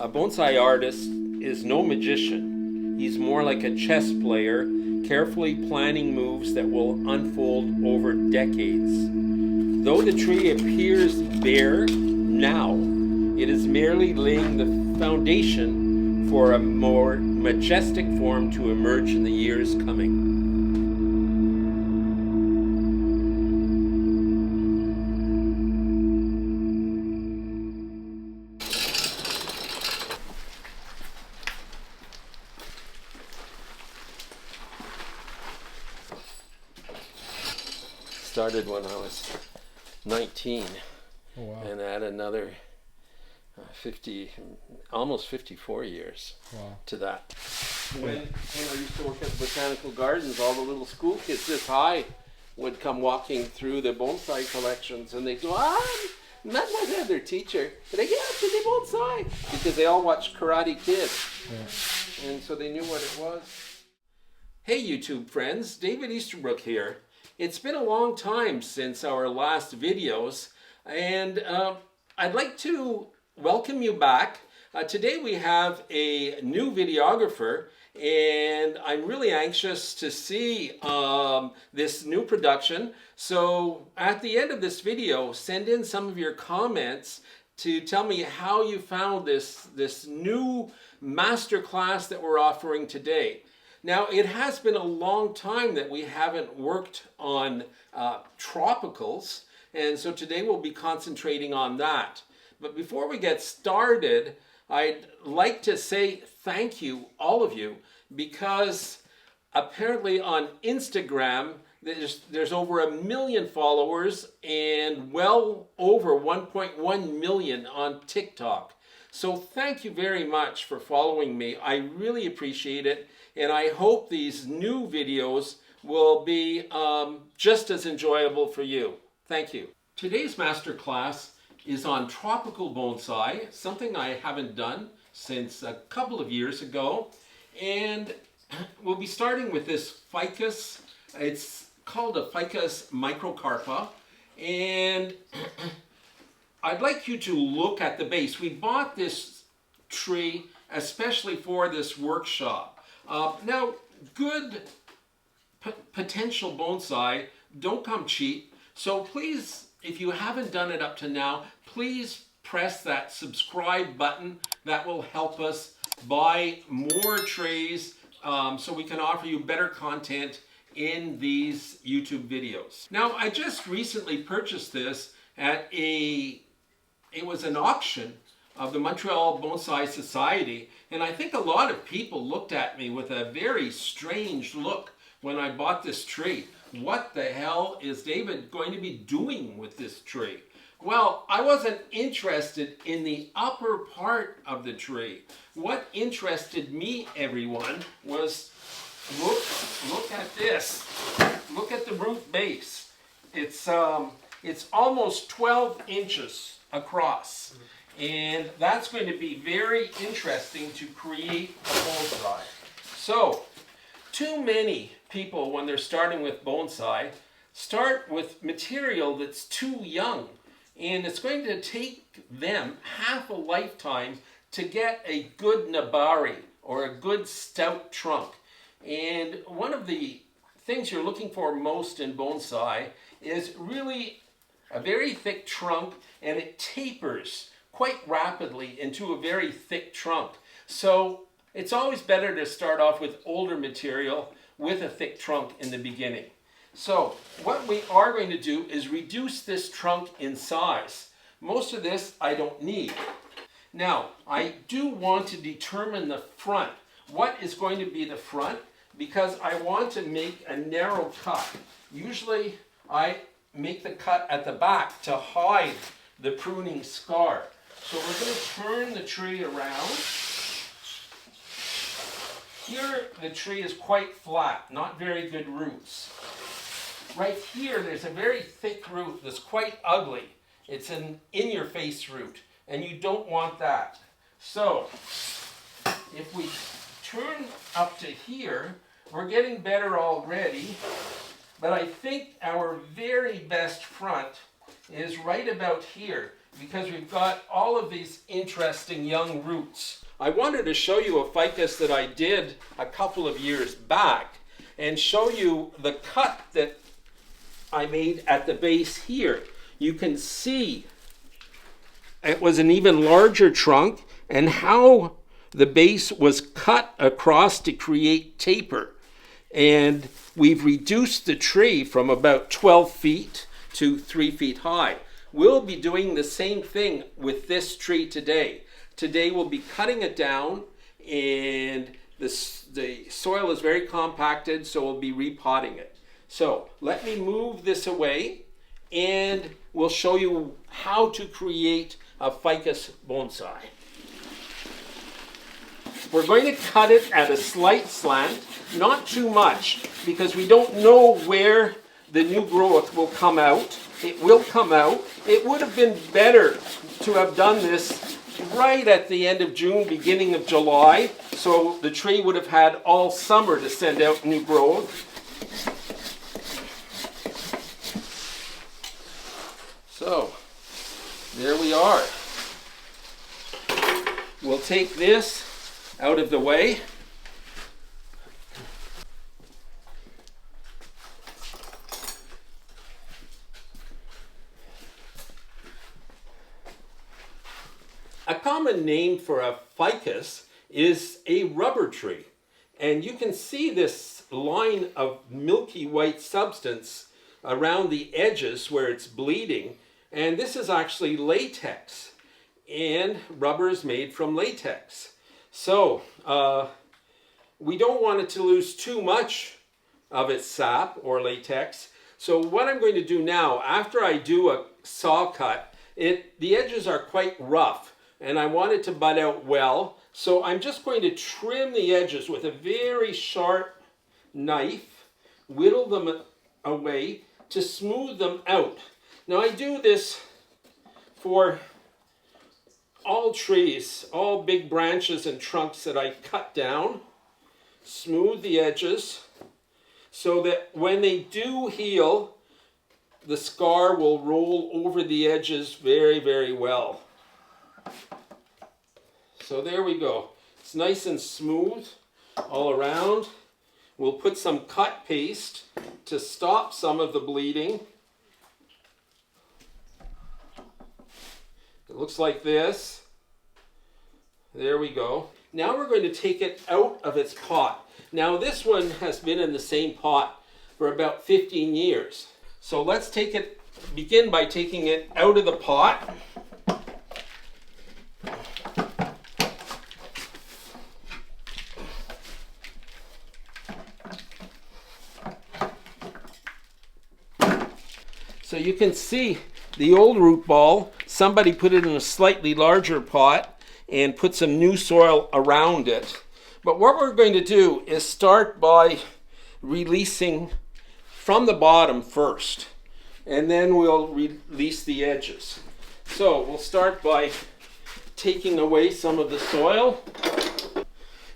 A bonsai artist is no magician. He's more like a chess player, carefully planning moves that will unfold over decades. Though the tree appears bare now, it is merely laying the foundation for a more majestic form to emerge in the years coming. Started when I was 19. Oh, wow. And add another 50, almost 54 years Wow. to that. When I used to work at the botanical gardens, all the little school kids this high would come walking through the bonsai collections, and they'd go, mademoiselle, their teacher. They'd go, yeah, c'est des bonsai, because they all watched Karate Kid, Yeah. and so they knew what it was. Hey YouTube friends, David Easterbrook here. It's been a long time since our last videos, and I'd like to welcome you back. Today we have a new videographer, and I'm really anxious to see this new production. So at the end of this video, send in some of your comments to tell me how you found this new masterclass that we're offering today. Now, it has been a long time that we haven't worked on tropicals, and so today we'll be concentrating on that. But before we get started, I'd like to say thank you, all of you, because apparently on Instagram, there's over 1 million followers and well over 1.1 million on TikTok. So thank you very much for following me. I really appreciate it. And I hope these new videos will be just as enjoyable for you. Thank you. Today's masterclass is on tropical bonsai, something I haven't done since a couple of years ago. And we'll be starting with this ficus. It's called a Ficus microcarpa. And I'd like you to look at the base. We bought this tree especially for this workshop. Now, good potential bonsai don't come cheap, so please, if you haven't done it up to now, please press that subscribe button. That will help us buy more trays so we can offer you better content in these YouTube videos. Now, I just recently purchased this at it was an auction of the Montreal Bonsai Society, and I think a lot of people looked at me with a very strange look when I bought this tree. What the hell is David going to be doing with this tree? Well, I wasn't interested in the upper part of the tree. What interested me, everyone, was look at this. Look at the root base. It's almost 12 inches across. And that's going to be very interesting to create a bonsai. So, too many people, when they're starting with bonsai, start with material that's too young. And it's going to take them half a lifetime to get a good nabari, or a good stout trunk. And one of the things you're looking for most in bonsai is really a very thick trunk, and it tapers quite rapidly into a very thick trunk. So it's always better to start off with older material with a thick trunk in the beginning. So what we are going to do is reduce this trunk in size. Most of this I don't need. Now, I do want to determine the front. What is going to be the front? Because I want to make a narrow cut. Usually I make the cut at the back to hide the pruning scar. So we're going to turn the tree around. Here the tree is quite flat, not very good roots. Right here there's a very thick root that's quite ugly. It's an in-your-face root, and you don't want that. So if we turn up to here, we're getting better already, but I think our very best front is right about here. because we've got all of these interesting young roots. I wanted to show you a ficus that I did a couple of years back and show you the cut that I made at the base here. You can see it was an even larger trunk and how the base was cut across to create taper. And we've reduced the tree from about 12 feet to 3 feet high. We'll be doing the same thing with this tree today. Today we'll be cutting it down, and the soil is very compacted, so we'll be repotting it. So let me move this away and we'll show you how to create a ficus bonsai. We're going to cut it at a slight slant, not too much, because we don't know where the new growth will come out. It will come out. It would have been better to have done this right at the end of June, beginning of July, so the tree would have had all summer to send out new growth. So, there we are. We'll take this out of the way. A common name for a ficus is a rubber tree. And you can see this line of milky white substance around the edges where it's bleeding. And this is actually latex. And rubber is made from latex. So we don't want it to lose too much of its sap or latex. So what I'm going to do now, after I do a saw cut, the edges are quite rough and I want it to bud out well. So I'm just going to trim the edges with a very sharp knife, whittle them away to smooth them out. Now I do this for all trees, all big branches and trunks that I cut down. Smooth the edges so that when they do heal, the scar will roll over the edges very, very well. So there we go. It's nice and smooth all around. We'll put some cut paste to stop some of the bleeding. It looks like this. There we go. Now we're going to take it out of its pot. Now this one has been in the same pot for about 15 years. So let's begin by taking it out of the pot. So you can see the old root ball, somebody put it in a slightly larger pot and put some new soil around it. But what we're going to do is start by releasing from the bottom first, and then we'll release the edges. So we'll start by taking away some of the soil.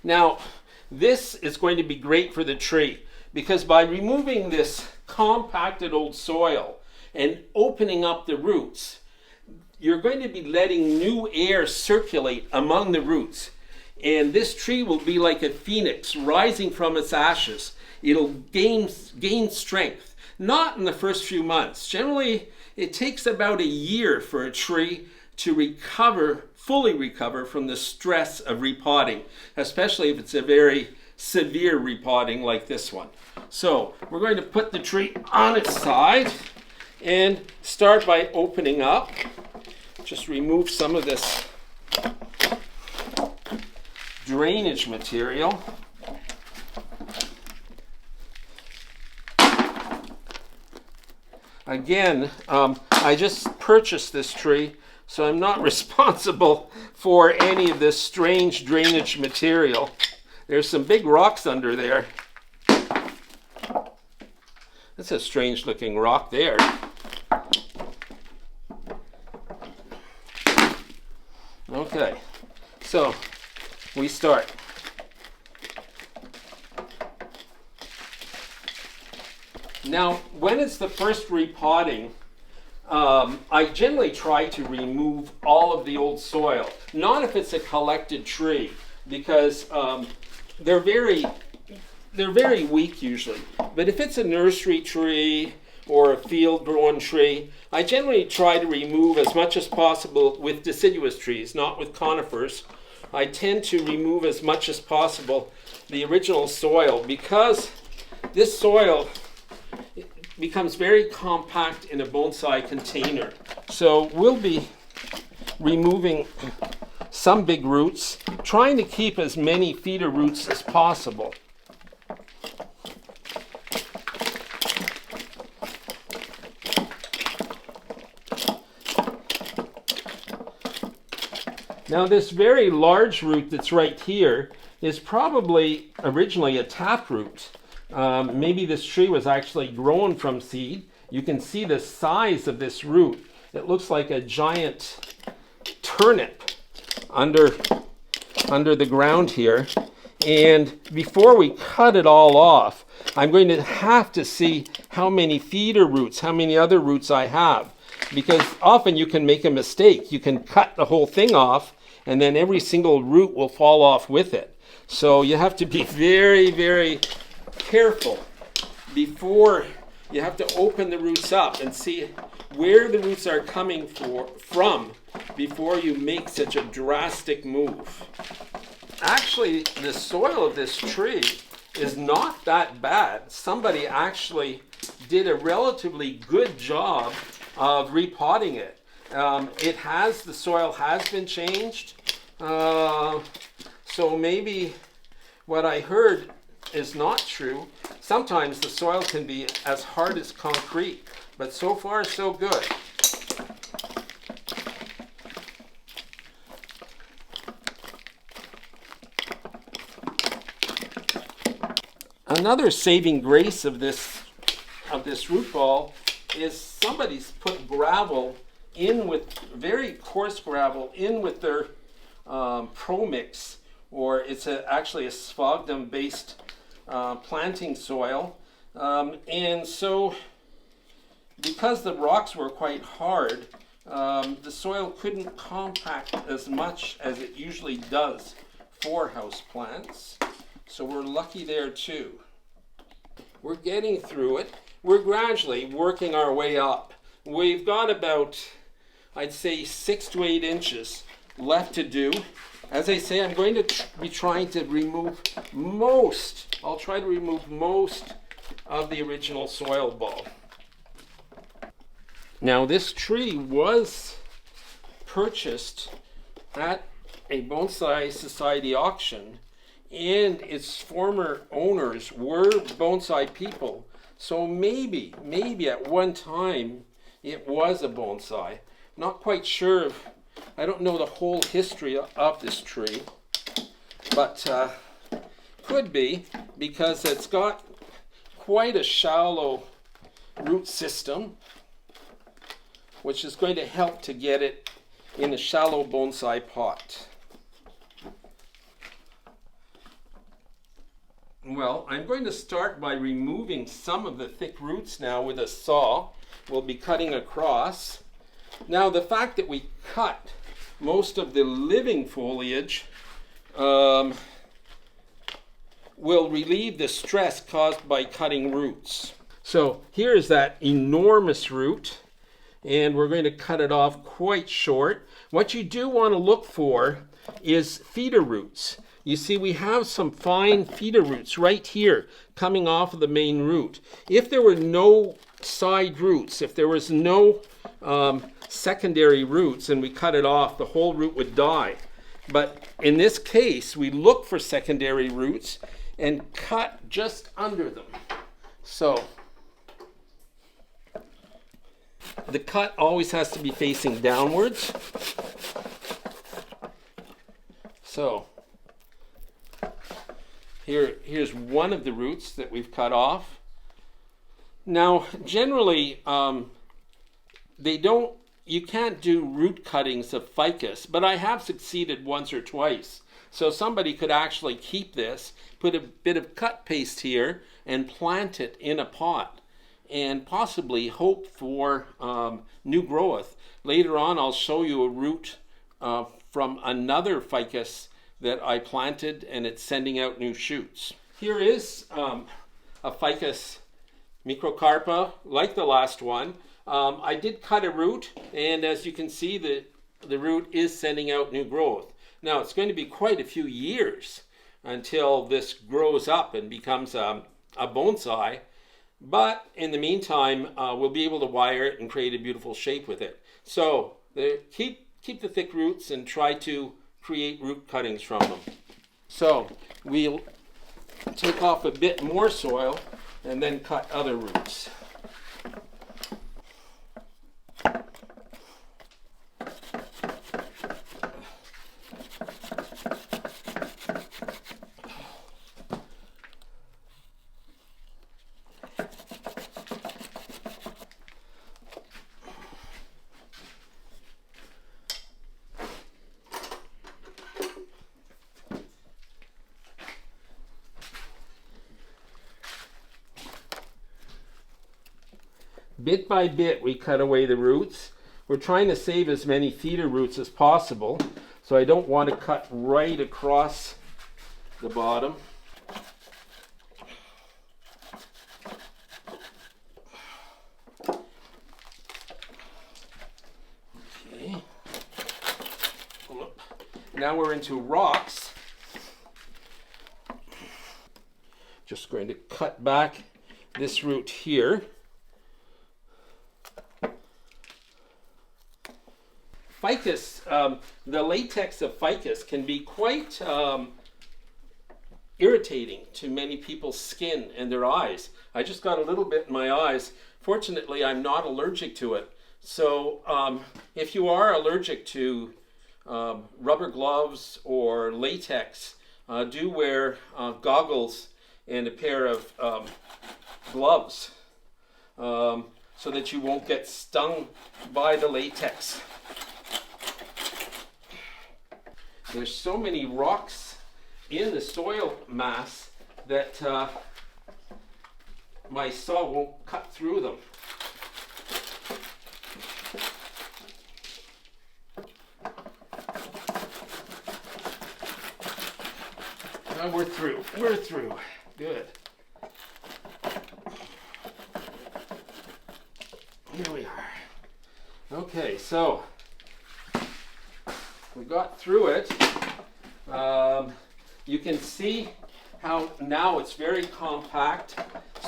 Now, this is going to be great for the tree because by removing this compacted old soil and opening up the roots, you're going to be letting new air circulate among the roots. And this tree will be like a phoenix rising from its ashes. It'll gain strength, not in the first few months. Generally, it takes about a year for a tree to fully recover from the stress of repotting, especially if it's a very severe repotting like this one. So we're going to put the tree on its side and start by opening up. Just remove some of this drainage material. Again, I just purchased this tree, so I'm not responsible for any of this strange drainage material. There's some big rocks under there. That's a strange looking rock there. Okay, so we start. Now, when it's the first repotting, I generally try to remove all of the old soil. Not if it's a collected tree, because they're very weak usually. But if it's a nursery tree or a field-grown tree, I generally try to remove as much as possible with deciduous trees, not with conifers. I tend to remove as much as possible the original soil, because this soil becomes very compact in a bonsai container. So we'll be removing some big roots, trying to keep as many feeder roots as possible. Now this very large root that's right here is probably originally a taproot. Maybe this tree was actually grown from seed. You can see the size of this root. It looks like a giant turnip under the ground here. And before we cut it all off, I'm going to have to see how many feeder roots, how many other roots I have. Because often you can make a mistake. You can cut the whole thing off, and then every single root will fall off with it. So you have to be very, very careful before. You have to open the roots up and see where the roots are coming from before you make such a drastic move. Actually, the soil of this tree is not that bad. Somebody actually did a relatively good job of repotting it. The soil has been changed. So maybe what I heard is not true. Sometimes the soil can be as hard as concrete, but so far so good. Another saving grace of this root ball is somebody's put gravel in, with very coarse gravel in with their Pro Mix, or it's actually a sphagnum based planting soil, and so because the rocks were quite hard, the soil couldn't compact as much as it usually does for house plants. So we're lucky there too. We're getting through it. We're gradually working our way up. We've got about, I'd say, 6 to 8 inches left to do. As I say, I'm going to be trying to remove most. I'll try to remove most of the original soil ball. Now this tree was purchased at a Bonsai Society auction, and its former owners were bonsai people. So maybe at one time it was a bonsai. Not quite sure. I don't know the whole history of this tree, but could be, because it's got quite a shallow root system, which is going to help to get it in a shallow bonsai pot. Well, I'm going to start by removing some of the thick roots now with a saw. We'll be cutting across. Now, the fact that we cut most of the living foliage will relieve the stress caused by cutting roots. So here is that enormous root, and we're going to cut it off quite short. What you do want to look for is feeder roots. You see, we have some fine feeder roots right here coming off of the main root. If there were no side roots, if there was no secondary roots and we cut it off, the whole root would die. But in this case, we look for secondary roots and cut just under them. So the cut always has to be facing downwards. So here's one of the roots that we've cut off. Now, generally, you can't do root cuttings of ficus, but I have succeeded once or twice. So somebody could actually keep this, put a bit of cut paste here, and plant it in a pot. and possibly hope for new growth. Later on, I'll show you a root from another ficus that I planted, and it's sending out new shoots. Here is a ficus microcarpa, like the last one. I did cut a root, and as you can see, the root is sending out new growth. Now, it's going to be quite a few years until this grows up and becomes a bonsai, but in the meantime, we'll be able to wire it and create a beautiful shape with it. So keep the thick roots and try to create root cuttings from them. So we'll take off a bit more soil and then cut other roots. Bit by bit, we cut away the roots. We're trying to save as many feeder roots as possible, so I don't want to cut right across the bottom. Okay. Now we're into rocks. Just going to cut back this root here. Ficus, the latex of ficus can be quite irritating to many people's skin and their eyes. I just got a little bit in my eyes. Fortunately, I'm not allergic to it. So if you are allergic to rubber gloves or latex, do wear goggles and a pair of gloves so that you won't get stung by the latex. There's so many rocks in the soil mass that my saw won't cut through them. Now we're through. We're through. Good. Here we are. Okay, so we got through it. You can see how now it's very compact.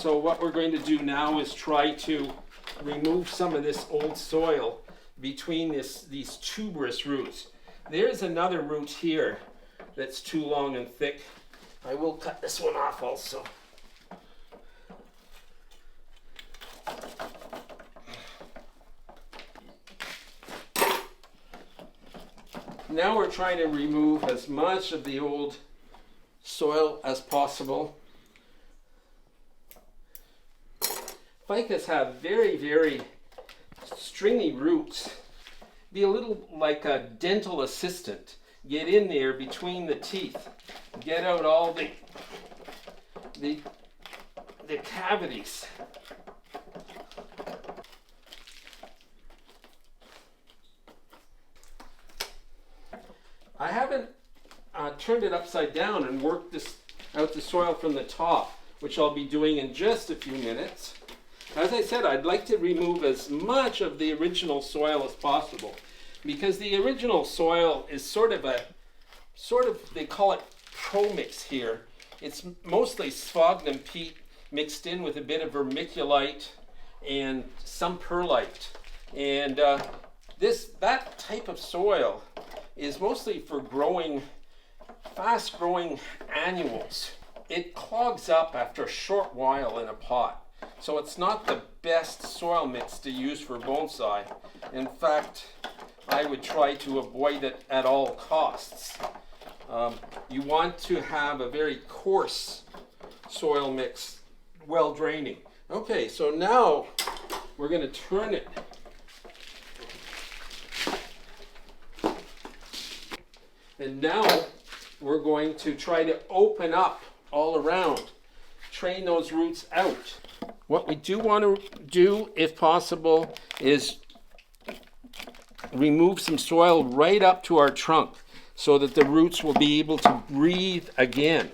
So what we're going to do now is try to remove some of this old soil between these tuberous roots. There's another root here that's too long and thick. I will cut this one off also. Now we're trying to remove as much of the old soil as possible. Ficus have very, very stringy roots. Be a little like a dental assistant. Get in there between the teeth. Get out all the cavities. I haven't turned it upside down and worked out the soil from the top, which I'll be doing in just a few minutes. As I said, I'd like to remove as much of the original soil as possible, because the original soil is sort of they call it pro-mix here. It's mostly sphagnum peat mixed in with a bit of vermiculite and some perlite. And that type of soil is mostly for growing fast-growing annuals. It clogs up after a short while in a pot. So it's not the best soil mix to use for bonsai. In fact, I would try to avoid it at all costs. You want to have a very coarse soil mix, well draining. Okay, so now we're going to turn it. And now we're going to try to open up all around, train those roots out. What we do want to do, if possible, is remove some soil right up to our trunk so that the roots will be able to breathe again.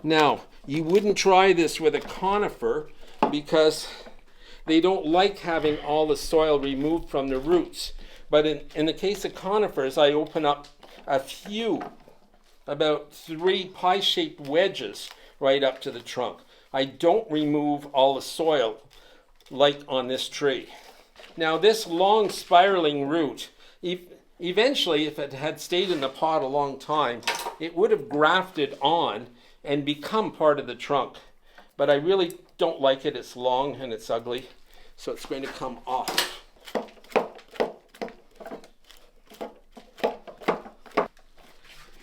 Now, you wouldn't try this with a conifer because they don't like having all the soil removed from the roots. But in the case of conifers, I open up a few, about 3 pie-shaped wedges right up to the trunk. I don't remove all the soil like on this tree. Now this long spiraling root, eventually if it had stayed in the pot a long time, it would have grafted on and become part of the trunk. But I really don't like it. It's long and it's ugly, so it's going to come off.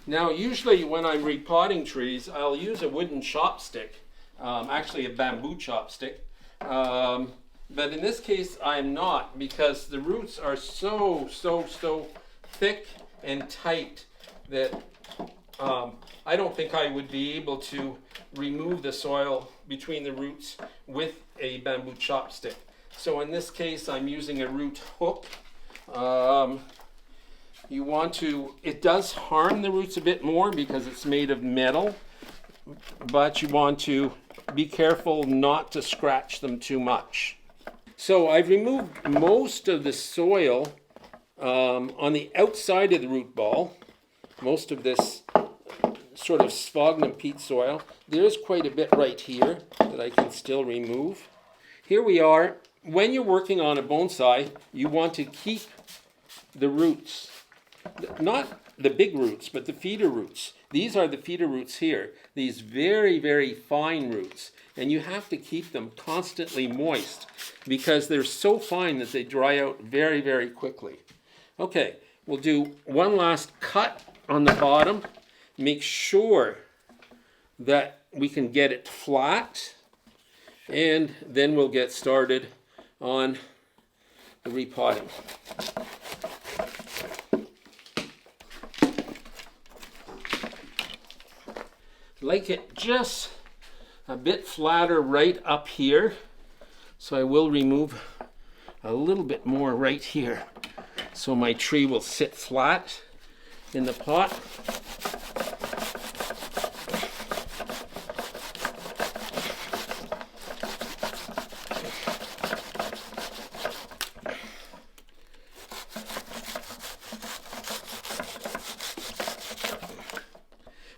Now usually when I'm repotting trees, I'll use a wooden chopstick, actually a bamboo chopstick. But in this case I'm not, because the roots are so thick and tight that I don't think I would be able to remove the soil between the roots with a bamboo chopstick. So in this case I'm using a root hook. You want to, it does harm the roots a bit more because it's made of metal, but you want to be careful not to scratch them too much. So I've removed most of the soil on the outside of the root ball, most of this sort of sphagnum peat soil. There's quite a bit right here that I can still remove. Here we are. When you're working on a bonsai, you want to keep the roots. Not the big roots, but the feeder roots. These are the feeder roots here. These very fine roots. And you have to keep them constantly moist because they're so fine that they dry out very quickly. Okay, we'll do one last cut on the bottom. Make sure that we can get it flat. And then we'll get started on the repotting. Like it just a bit flatter right up here, so I will remove a little bit more right here so my tree will sit flat in the pot.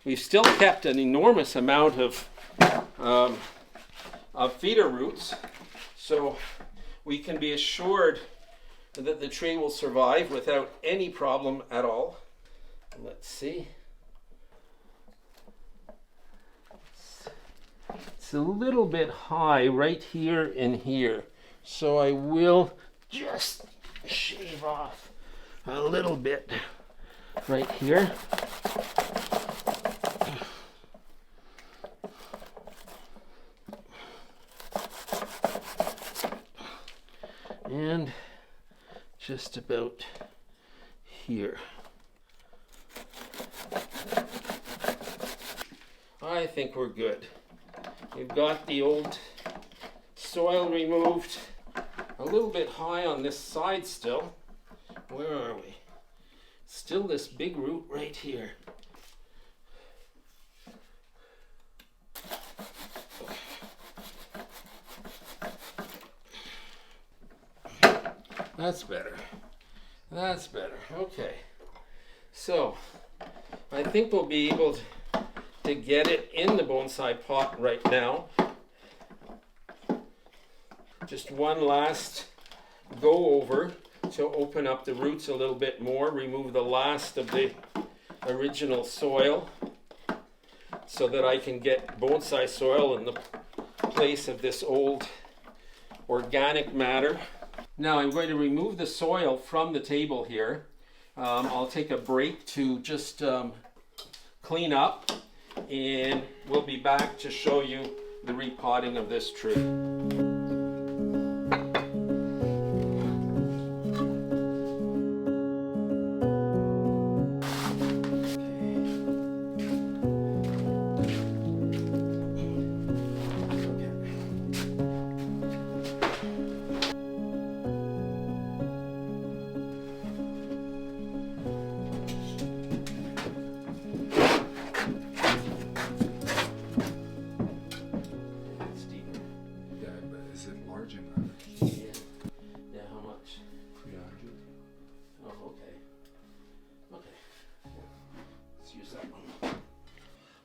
We've still kept an enormous amount of feeder roots, so we can be assured that the tree will survive without any problem at all. Let's see. It's a little bit high right here and here, so I will just shave off a little bit right here. And just about here. I think we're good. We've got the old soil removed. A little bit high on this side still. Where are we? Still this big root right here. That's better. That's better. Okay. So, I think we'll be able to get it in the bonsai pot right now. Just one last go over to open up the roots a little bit more, remove the last of the original soil so that I can get bonsai soil in the place of this old organic matter. Now I'm going to remove the soil from the table here. I'll take a break to just clean up, and we'll be back to show you the repotting of this tree.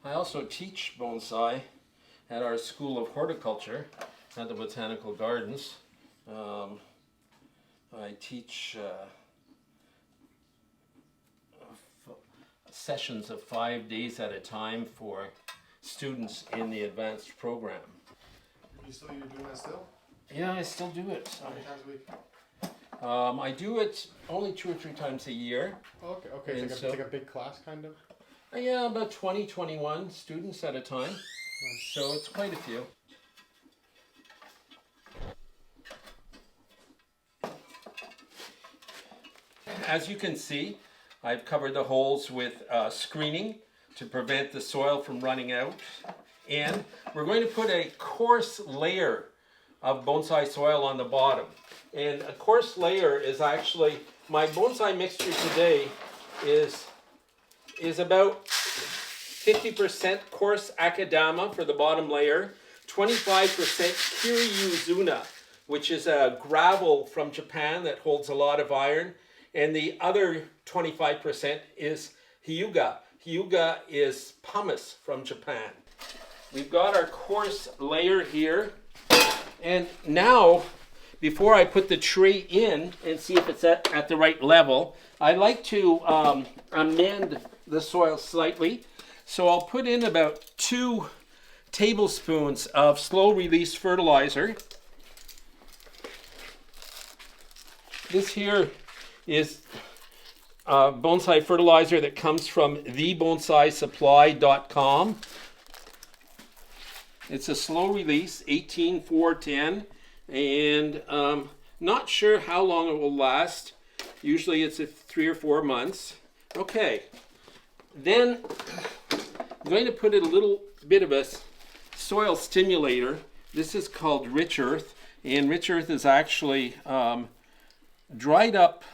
I also teach bonsai at our School of Horticulture at the Botanical Gardens. I teach sessions of 5 days at a time for students in the advanced program. You're doing that still? Yeah, I still do it. How many times a week? I do it only 2 or 3 times a year. Okay, okay. It's like a big class kind of? Yeah, about 20, 21 students at a time. So it's quite a few. As you can see, I've covered the holes with screening to prevent the soil from running out. And we're going to put a coarse layer of bonsai soil on the bottom. And a coarse layer is actually, my bonsai mixture today is about 50% coarse akadama for the bottom layer, 25% Kiryuzuna, which is a gravel from Japan that holds a lot of iron, and the other 25% is Hyuga. Hyuga is pumice from Japan. We've got our coarse layer here, and now, before I put the tree in and see if it's at the right level, I like to amend the soil slightly. So I'll put in about 2 tablespoons of slow-release fertilizer. This here is bonsai fertilizer that comes from thebonsai.supply.com. It's a slow release, 18-4-10, and not sure how long it will last. Usually it's 3 or 4 months. Okay, then I'm going to put in a little bit of a soil stimulator. This is called Rich Earth, and Rich Earth is actually dried up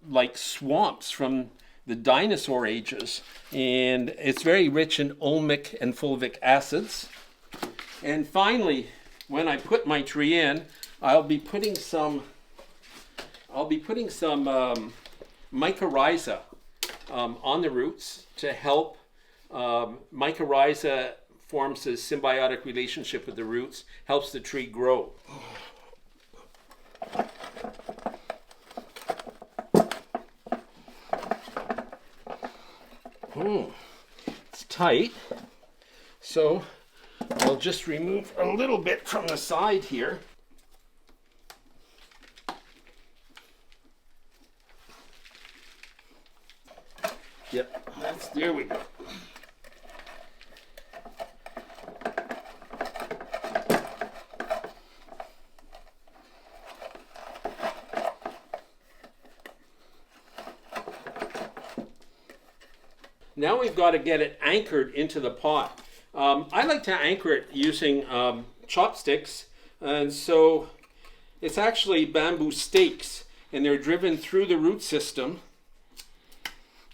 like swamps from the dinosaur ages, and it's very rich in ulmic and fulvic acids. And finally, when I put my tree in, I'll be putting some mycorrhiza on the roots to help. Mycorrhiza forms a symbiotic relationship with the roots, helps the tree grow. It's tight, so I'll just remove a little bit from the side here. Yep, there we go. Now we've got to get it anchored into the pot. I like to anchor it using chopsticks, and so it's actually bamboo stakes, and they're driven through the root system,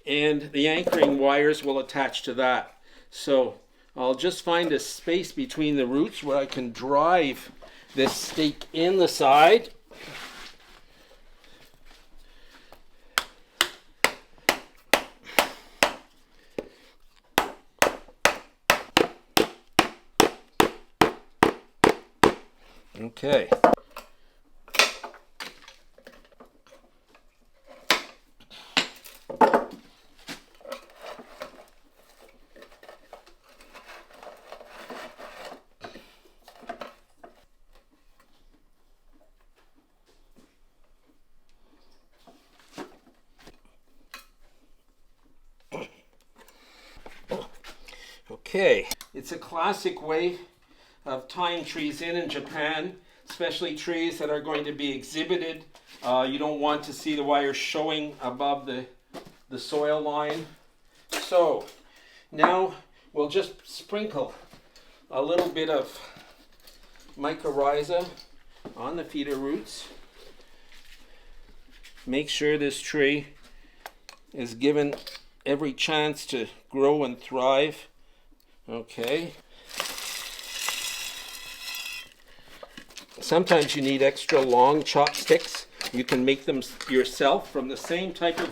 and the anchoring wires will attach to that. So I'll just find a space between the roots where I can drive this stake in the side. Okay. Okay, it's a classic way of tying trees in Japan, especially trees that are going to be exhibited. You don't want to see the wires showing above the soil line. So now we'll just sprinkle a little bit of mycorrhiza on the feeder roots. Make sure this tree is given every chance to grow and thrive. Okay. Sometimes you need extra long chopsticks. You can make them yourself from the same type of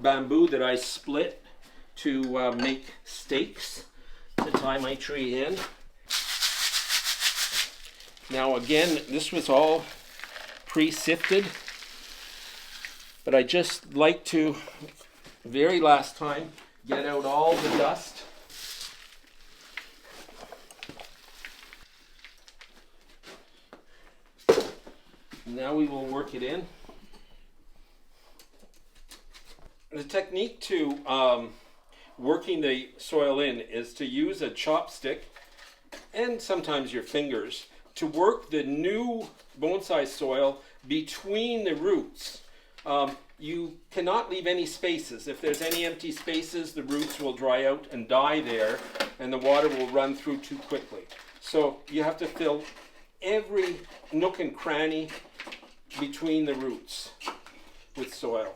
bamboo that I split to make stakes to tie my tree in. Now again, this was all pre-sifted, but I just like to, very last time, get out all the dust. Now we will work it in. The technique to working the soil in is to use a chopstick and sometimes your fingers to work the new bonsai soil between the roots. You cannot leave any spaces. If there's any empty spaces, the roots will dry out and die there, and the water will run through too quickly. So you have to fill every nook and cranny between the roots with soil.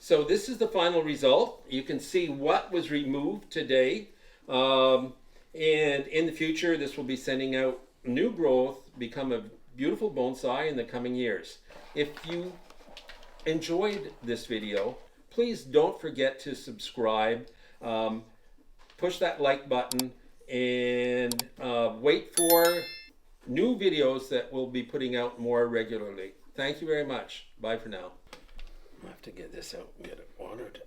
So this is the final result. You can see what was removed today. And in the future, this will be sending out new growth, become a beautiful bonsai in the coming years. If you enjoyed this video, please don't forget to subscribe. Push that like button and wait for new videos that we'll be putting out more regularly. Thank you very much. Bye for now. I have to get this out and get it watered.